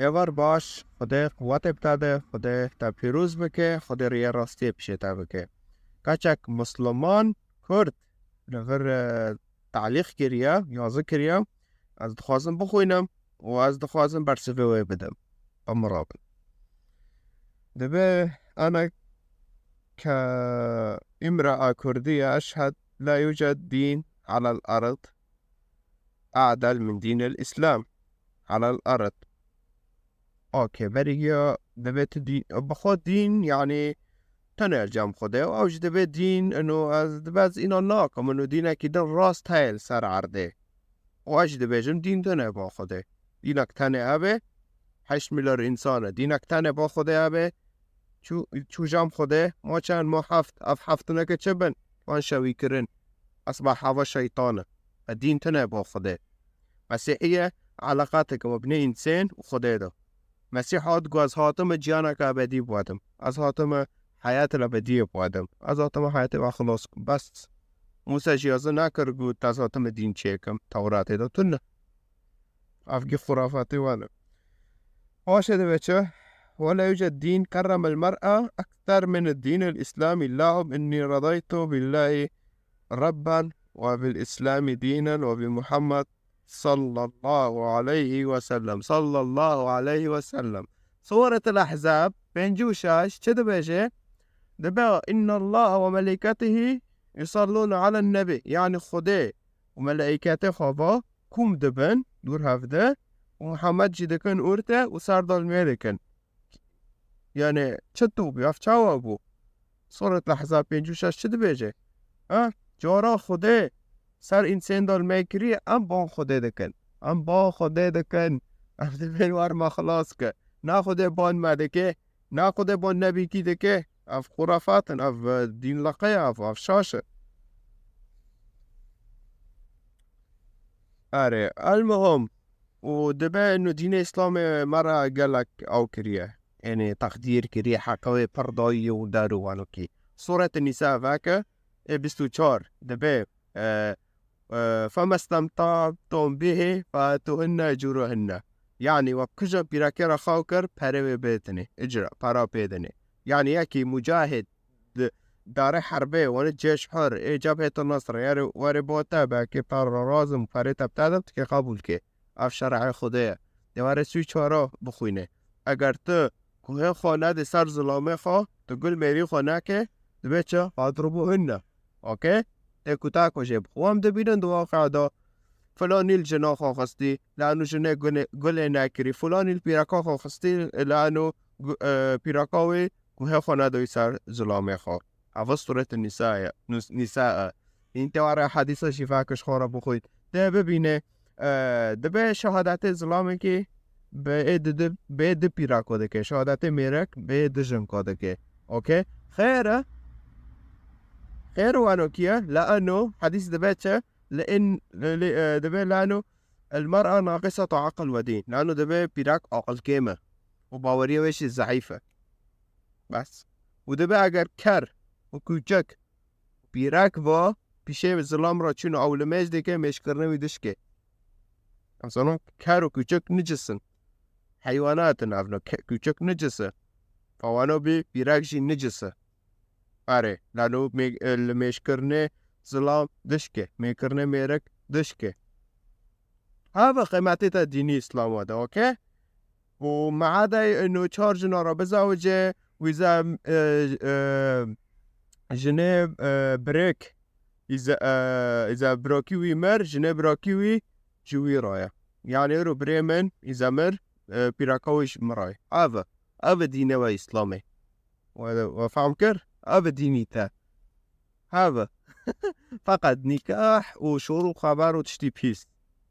یوار باش خدا قوت بتاده، خدا تا پیروز بکه، خدا ریه راستی پیشه تا بکه. کچک مسلمان کرد نفر تعلیق کریا یازه کریا از دخوازم بخوینم و از دخوازم برسفه وی بدم بمرابل. دبه أنا كامرأة كردية أشهد لا يوجد دين على الأرض أعدل من دين الإسلام على الأرض. أوكي بريا دبيت دين بخود دين يعني تنرجم خدا أوج دبيت دين إنه از دبز إن الله كم إنه دينك كده راس تايل سر عرضه وأج دبيجم دين تنه با خدا دينك تنه أبه 8 مليار إنسان دينك تنه با خدا أبه چو جام خدا ما چند ما هفت نکه چه بن وان شوی کرن أصبح هوا شيطانه الدين تنه با خدا. مسيحية علاقاتك مبني إنسان وخدا ده. مسيحات از هاتم جیانک ابدی بودم، از هاتم حیات الابدی بودم، از هاتم حیات و خلاص بس موسى جیازه نکر گود از هاتم دین چیکم تورات ده تنه افگی خرافاتی وانا واشده بچه. ولا يوجد دين كرم المرأة أكثر من الدين الإسلامي. اللهم إني رضيت بالله ربا وبالإسلام دينا وبمحمد صلى الله عليه وسلم صلى الله عليه وسلم. سورة الأحزاب بنجوشاش كده بيجي دبا إن الله وملائكته يصلون على النبي يعني خده وملائكته خبا كم دبن دور هفده ومحمد جدكن أورته وسرد الملكن يعني چتو بیاف چاوا بو. سورة الأحزاب بنجوشاش كده بيجي جارا خوده سر این سندال میکری ام با خوده دکن ام با خوده دکن ام دبین وار ما خلاص که نا خوده بان مدکه نا خوده بان نبی کی دکه اف خرافاتن اف دین لقیه اف شاشه. اره المهم ودبا انه دين اسلام مرة قالك او كريه يعني تقدير كريه حكوي برداي ودارو وانوكي. سورة النساء فاكا بستو چار دبا فما استمتعتم به فاتوهن اجورهن يعني وبكجا براكرا خاوكر پره بيتني اجرا پرا بيدني يعني يكي مجاهد دار حربه وانا جيش حر اي جبهة النصر يعني واري بوتا باكي پر رازم پره تبتادم تكي قبول كي اف شرع خدایا دواره سوی چارا بخوینه. اگر تو کوه خانه ده سر ظلامه خواه تو گل میری خانه که دو بچه فاضربو هنه اوکی تکوتا کشه بخوام ده بیرن دو واقع دا فلانی الجنا خواه خستی لانو جنه گل نکری فلانی الپیرکا خواه خستی لانو پیرکاوی کوه خانه دوی سر ظلامه خواه. حفظ صورت نساء این دواره حدیث شفاکش خواه را بخوید ده ببینه دبه شهادت اسلامی که به د پیرا کوده که شهادت میرک به د جن کوده که اوکی خیره وانو کیه لانه حدیث دبه چه لان دبه لانه المرأة ناقصة عقل ودين لانه دبه پیرک عقل کمه و باوریه وش ضعیفه بس. و دبه اگر کر و کوچک پیرک و پیشه ظلام را چون اولمج دیگه مشکرنه ویدش که مثلا كارو كوچك نجسن حيوانات نافنا كوچك نجسة فوانو بيراكشي نجسة اره لانو الميشكرنه ظلام دشكه ميكرنه ميرك دشكه. هذا قيمتي ديني اسلام هذا اوكي. وما عدا انه تشارجنا را بزوجه واذا جنيب بريك اذا بروكيوي مر جنيب بروكيوي جوي رايا يعني رو بريمن إذا مر بيراكويش مراي هذا دينه وإسلامي وفهم كر هذا ديني تا هذا فقط نكاح وشروط خبر وتشتي بيس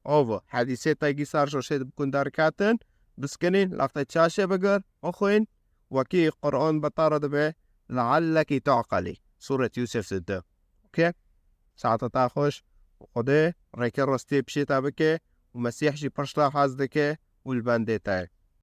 هذا حديثة تاجي صار شو شيء بكون داركاتن بس كنين لقطة شاشة بقر أخوين وكي قرآن بطارد به لعلك تعقلي سورة يوسف سده اوكي ساعة تاخوش خده ريكر رستي بشي تابكي ومسيح جي برشلا حاز دكي والباندي تاي